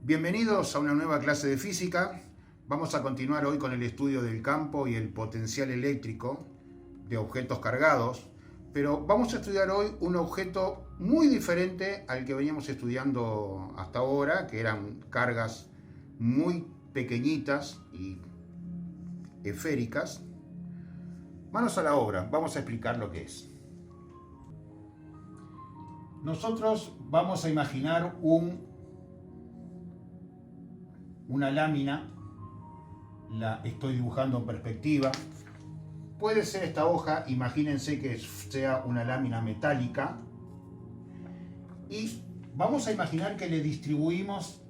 Bienvenidos a una nueva clase de física. Vamos a continuar hoy con el estudio del campo y el potencial eléctrico de objetos cargados, pero vamos a estudiar hoy un objeto muy diferente al que veníamos estudiando hasta ahora, que eran cargas muy pequeñitas y esféricas. Manos a la obra, vamos a explicar lo que es. Nosotros vamos a imaginar una lámina, la estoy dibujando en perspectiva. Puede ser esta hoja, imagínense que sea una lámina metálica. Y vamos a imaginar que le distribuimos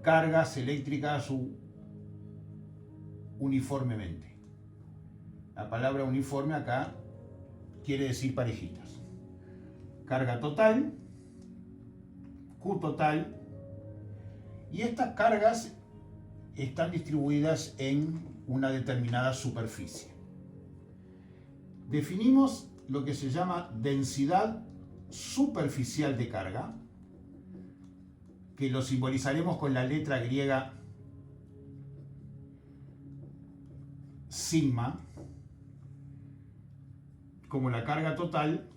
cargas eléctricas uniformemente. La palabra uniforme acá quiere decir parejitas. Carga total, Q total, y estas cargas están distribuidas en una determinada superficie. Definimos lo que se llama densidad superficial de carga, que lo simbolizaremos con la letra griega sigma, como la carga total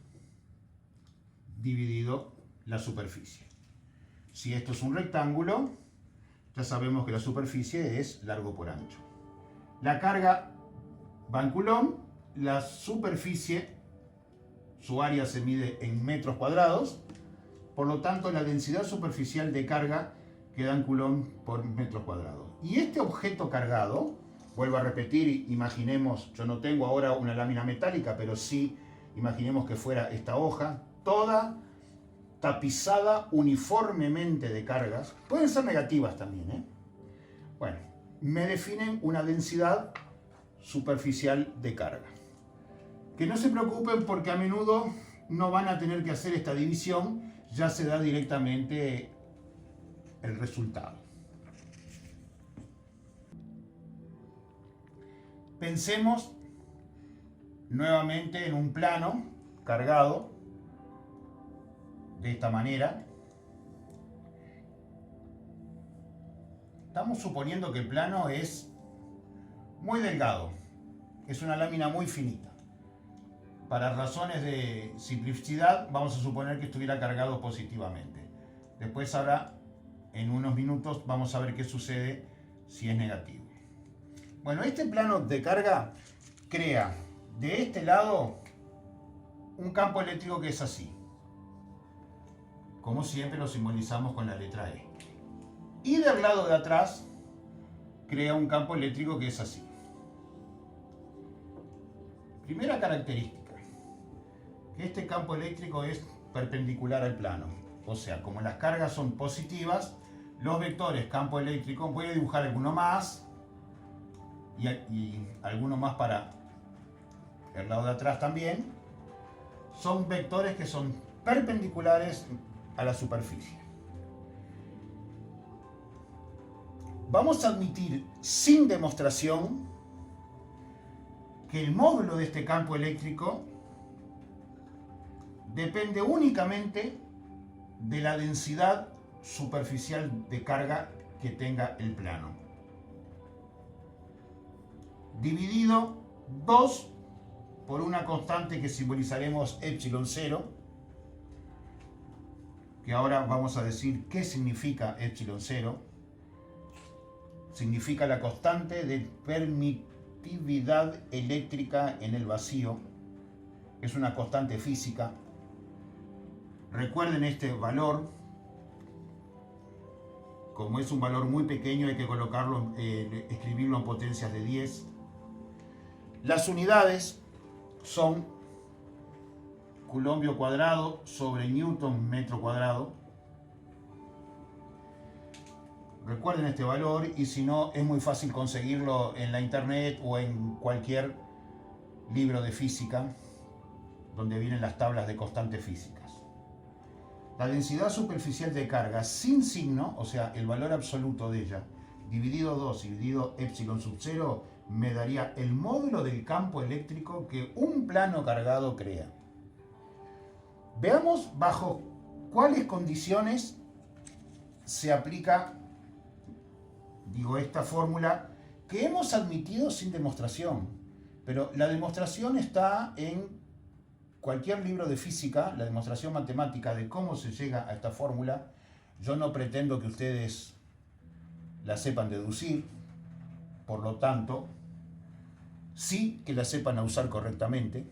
dividido la superficie. Si esto es un rectángulo, ya sabemos que la superficie es largo por ancho. La carga va en coulomb, la superficie, su área se mide en metros cuadrados, por lo tanto la densidad superficial de carga queda en coulomb por metros cuadrados. Y este objeto cargado, vuelvo a repetir, imaginemos, yo no tengo ahora una lámina metálica, pero sí imaginemos que fuera esta hoja, toda tapizada uniformemente de cargas, pueden ser negativas también, Bueno, me definen una densidad superficial de carga. Que no se preocupen porque a menudo no van a tener que hacer esta división, ya se da directamente el resultado. Pensemos nuevamente en un plano cargado de esta manera. Estamos suponiendo que el plano es muy delgado, es una lámina muy finita. Para razones de simplicidad vamos a suponer que estuviera cargado positivamente. Después ahora, en unos minutos, vamos a ver qué sucede si es negativo. Bueno, este plano de carga crea de este lado un campo eléctrico que es así. Como siempre lo simbolizamos con la letra E. Y del lado de atrás crea un campo eléctrico que es así. Primera característica, que este campo eléctrico es perpendicular al plano. O sea, como las cargas son positivas, los vectores campo eléctrico, voy a dibujar alguno más y alguno más para el lado de atrás también, son vectores que son perpendiculares a la superficie. Vamos a admitir sin demostración que el módulo de este campo eléctrico depende únicamente de la densidad superficial de carga que tenga el plano, dividido 2 por una constante que simbolizaremos epsilon 0, que ahora vamos a decir qué significa epsilon 0. Significa la constante de permitividad eléctrica en el vacío. Es una constante física. Recuerden este valor. Como es un valor muy pequeño, hay que colocarlo, escribirlo en potencias de 10. Las unidades son coulombio cuadrado sobre newton metro cuadrado. Recuerden este valor y si no, es muy fácil conseguirlo en la internet o en cualquier libro de física donde vienen las tablas de constantes físicas. La densidad superficial de carga sin signo, o sea, el valor absoluto de ella, dividido 2 y dividido epsilon sub 0, me daría el módulo del campo eléctrico que un plano cargado crea. Veamos bajo cuáles condiciones se aplica, digo, esta fórmula que hemos admitido sin demostración. Pero la demostración está en cualquier libro de física, la demostración matemática de cómo se llega a esta fórmula. Yo no pretendo que ustedes la sepan deducir, por lo tanto, sí que la sepan usar correctamente.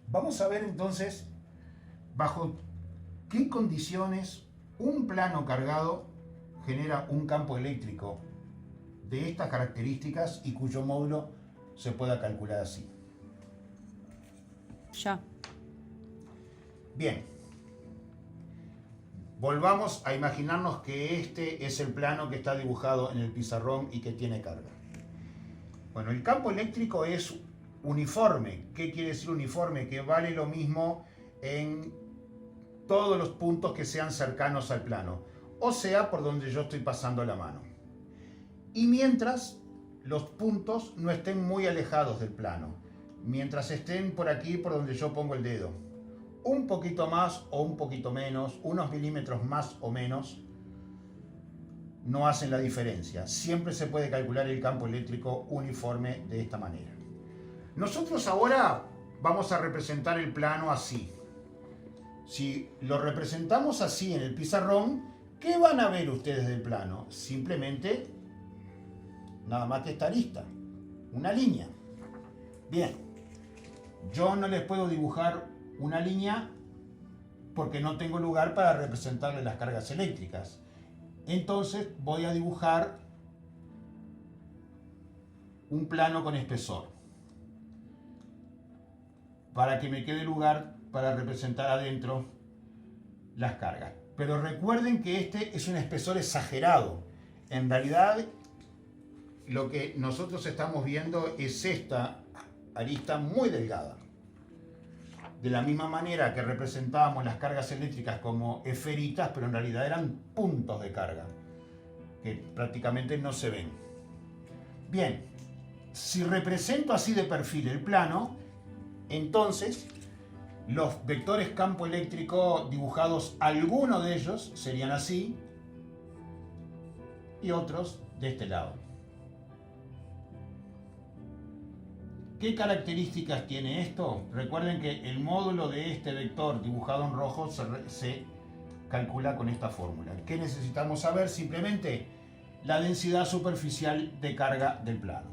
Vamos a ver entonces bajo qué condiciones un plano cargado genera un campo eléctrico de estas características y cuyo módulo se pueda calcular así. Ya. Bien. Volvamos a imaginarnos que este es el plano que está dibujado en el pizarrón y que tiene carga. Bueno, el campo eléctrico es uniforme. ¿Qué quiere decir uniforme? Que vale lo mismo en todos los puntos que sean cercanos al plano, o sea, por donde yo estoy pasando la mano. Y mientras los puntos no estén muy alejados del plano, mientras estén por aquí, por donde yo pongo el dedo, un poquito más o un poquito menos, unos milímetros más o menos, no hacen la diferencia. Siempre se puede calcular el campo eléctrico uniforme de esta manera. Nosotros ahora vamos a representar el plano así. Si lo representamos así en el pizarrón, ¿qué van a ver ustedes del plano? Simplemente, nada más que esta arista, una línea. Bien, yo no les puedo dibujar una línea porque no tengo lugar para representarle las cargas eléctricas. Entonces voy a dibujar un plano con espesor para que me quede lugar para representar adentro las cargas. Pero recuerden que este es un espesor exagerado. En realidad, lo que nosotros estamos viendo es esta arista muy delgada. De la misma manera que representábamos las cargas eléctricas como esferitas, pero en realidad eran puntos de carga, que prácticamente no se ven. Bien, si represento así de perfil el plano, entonces los vectores campo eléctrico dibujados, algunos de ellos serían así y otros de este lado. ¿Qué características tiene esto? Recuerden que el módulo de este vector dibujado en rojo se calcula con esta fórmula. ¿Qué necesitamos saber? Simplemente la densidad superficial de carga del plano.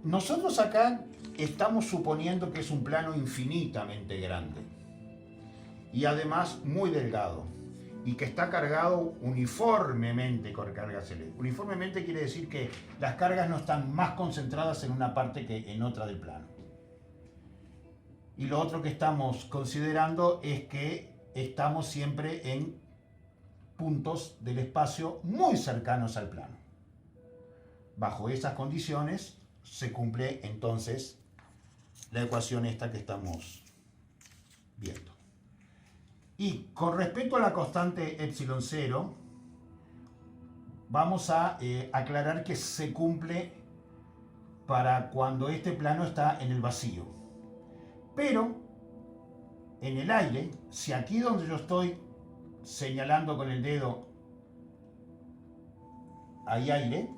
Nosotros acá estamos suponiendo que es un plano infinitamente grande y además muy delgado y que está cargado uniformemente con cargas eléctricas. Uniformemente quiere decir que las cargas no están más concentradas en una parte que en otra del plano. Y lo otro que estamos considerando es que estamos siempre en puntos del espacio muy cercanos al plano. Bajo esas condiciones se cumple entonces la ecuación esta que estamos viendo. Y con respecto a la constante epsilon 0, vamos a aclarar que se cumple para cuando este plano está en el vacío. Pero en el aire, si aquí donde yo estoy señalando con el dedo hay aire,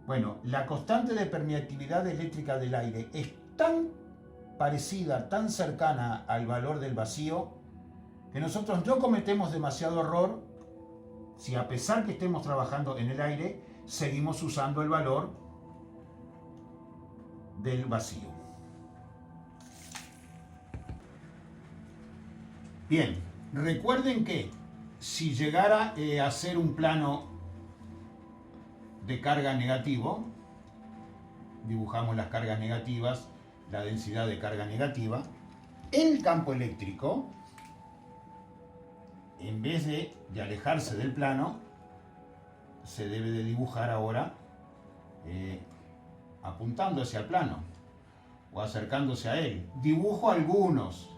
bueno, la constante de permeabilidad eléctrica del aire es tan parecida, tan cercana al valor del vacío, que nosotros no cometemos demasiado error si a pesar que estemos trabajando en el aire, seguimos usando el valor del vacío. Bien, recuerden que si llegara a ser un plano de carga negativo, dibujamos las cargas negativas, la densidad de carga negativa, el campo eléctrico, en vez de alejarse del plano, se debe de dibujar ahora apuntando hacia el plano o acercándose a él. Dibujo algunos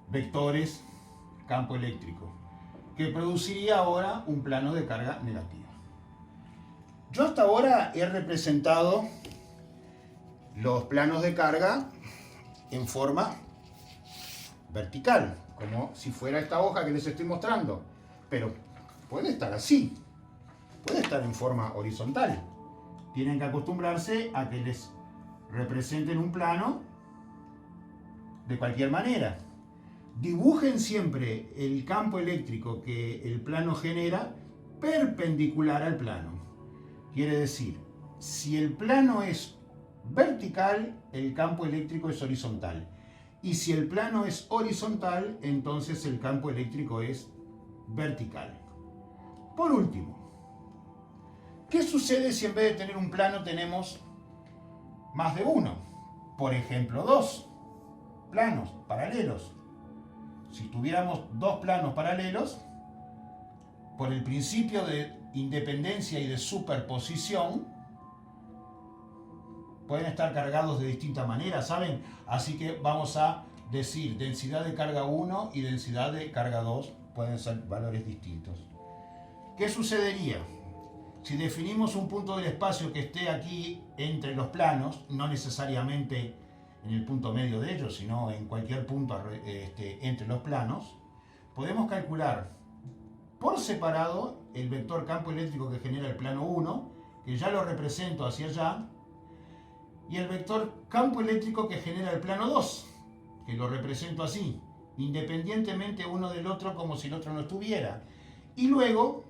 vectores campo eléctrico que produciría ahora un plano de carga negativa. Yo hasta ahora he representado los planos de carga en forma vertical, como si fuera esta hoja que les estoy mostrando. Pero puede estar así, puede estar en forma horizontal. Tienen que acostumbrarse a que les representen un plano de cualquier manera. Dibujen siempre el campo eléctrico que el plano genera perpendicular al plano. Quiere decir, si el plano es vertical, el campo eléctrico es horizontal. Y si el plano es horizontal, entonces el campo eléctrico es vertical. Por último, ¿qué sucede si en vez de tener un plano tenemos más de uno? Por ejemplo, dos planos paralelos. Si tuviéramos dos planos paralelos, por el principio de independencia y de superposición, pueden estar cargados de distinta manera, ¿saben? Así que vamos a decir densidad de carga 1 y densidad de carga 2 pueden ser valores distintos. ¿Qué sucedería? Si definimos un punto del espacio que esté aquí entre los planos, no necesariamente en el punto medio de ellos, sino en cualquier punto entre los planos, podemos calcular por separado el vector campo eléctrico que genera el plano 1, que ya lo represento hacia allá, y el vector campo eléctrico que genera el plano 2, que lo represento así, independientemente uno del otro como si el otro no estuviera. Y luego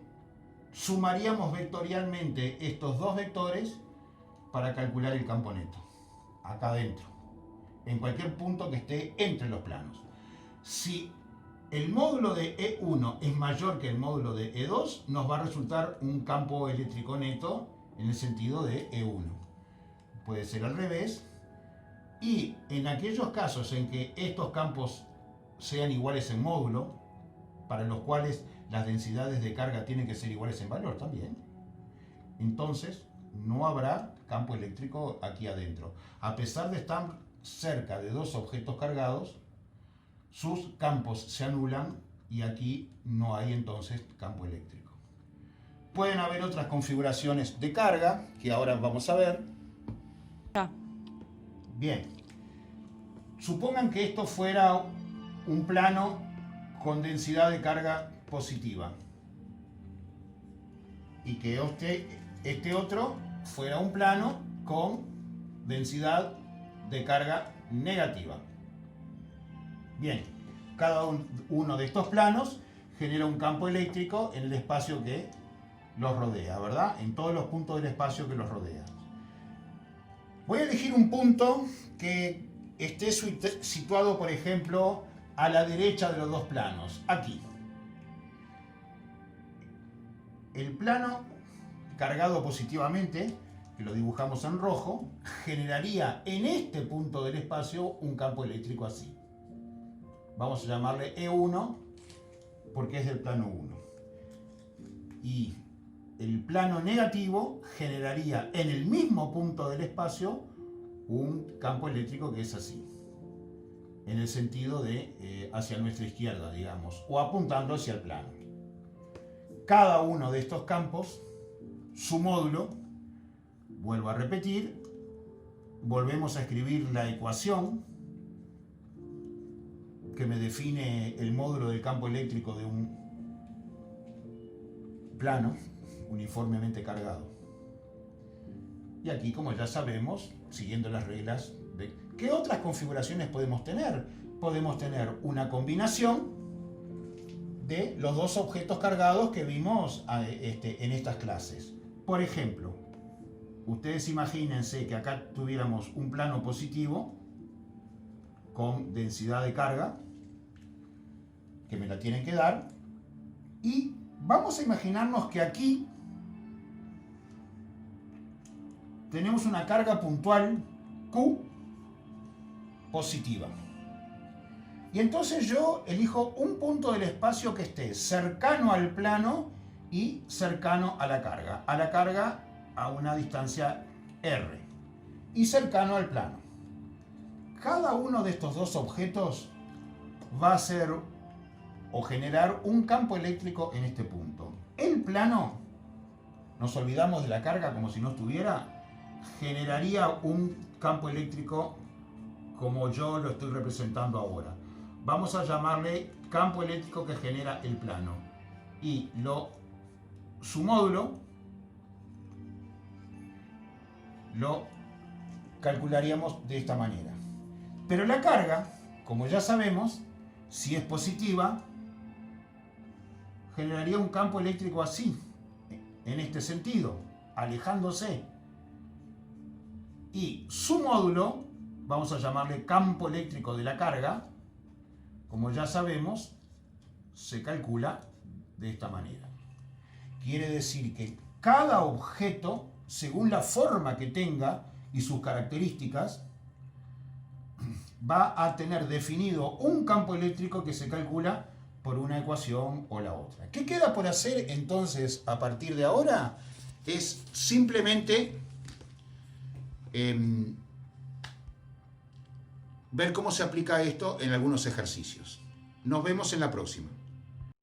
sumaríamos vectorialmente estos dos vectores para calcular el campo neto, acá adentro, en cualquier punto que esté entre los planos. Si el módulo de E1 es mayor que el módulo de E2, nos va a resultar un campo eléctrico neto en el sentido de E1. Puede ser al revés. Y en aquellos casos en que estos campos sean iguales en módulo, para los cuales las densidades de carga tienen que ser iguales en valor también, entonces no habrá campo eléctrico aquí adentro. A pesar de estar cerca de dos objetos cargados, sus campos se anulan y aquí no hay entonces campo eléctrico. Pueden haber otras configuraciones de carga que ahora vamos a ver. Bien, supongan que esto fuera un plano con densidad de carga positiva y que este otro fuera un plano con densidad de carga negativa. Bien, cada uno de estos planos genera un campo eléctrico en el espacio que los rodea, ¿verdad? En todos los puntos del espacio que los rodea. Voy a elegir un punto que esté situado, por ejemplo, a la derecha de los dos planos, aquí. El plano cargado positivamente, que lo dibujamos en rojo, generaría en este punto del espacio un campo eléctrico así. Vamos a llamarle E1 porque es del plano 1. Y el plano negativo generaría en el mismo punto del espacio un campo eléctrico que es así, en el sentido de hacia nuestra izquierda, digamos, o apuntando hacia el plano. Cada uno de estos campos, su módulo, vuelvo a repetir, volvemos a escribir la ecuación que me define el módulo del campo eléctrico de un plano uniformemente cargado. Y aquí, como ya sabemos, siguiendo las reglas de... ¿Qué otras configuraciones podemos tener? Podemos tener una combinación de los dos objetos cargados que vimos en estas clases. Por ejemplo, ustedes imagínense que acá tuviéramos un plano positivo con densidad de carga, que me la tienen que dar, y vamos a imaginarnos que aquí tenemos una carga puntual Q positiva. Y entonces yo elijo un punto del espacio que esté cercano al plano y cercano a la carga a una distancia R, y cercano al plano. Cada uno de estos dos objetos va a hacer o generar un campo eléctrico en este punto. El plano, nos olvidamos de la carga como si no estuviera, generaría un campo eléctrico como yo lo estoy representando ahora. vamos a llamarle campo eléctrico que genera el plano. Y su módulo lo calcularíamos de esta manera. Pero la carga, como ya sabemos, si es positiva, generaría un campo eléctrico así, en este sentido, alejándose. Y su módulo, vamos a llamarle campo eléctrico de la carga, como ya sabemos, se calcula de esta manera. Quiere decir que cada objeto, según la forma que tenga y sus características, va a tener definido un campo eléctrico que se calcula por una ecuación o la otra. ¿Qué queda por hacer entonces a partir de ahora? Es simplemente ver cómo se aplica esto en algunos ejercicios. Nos vemos en la próxima.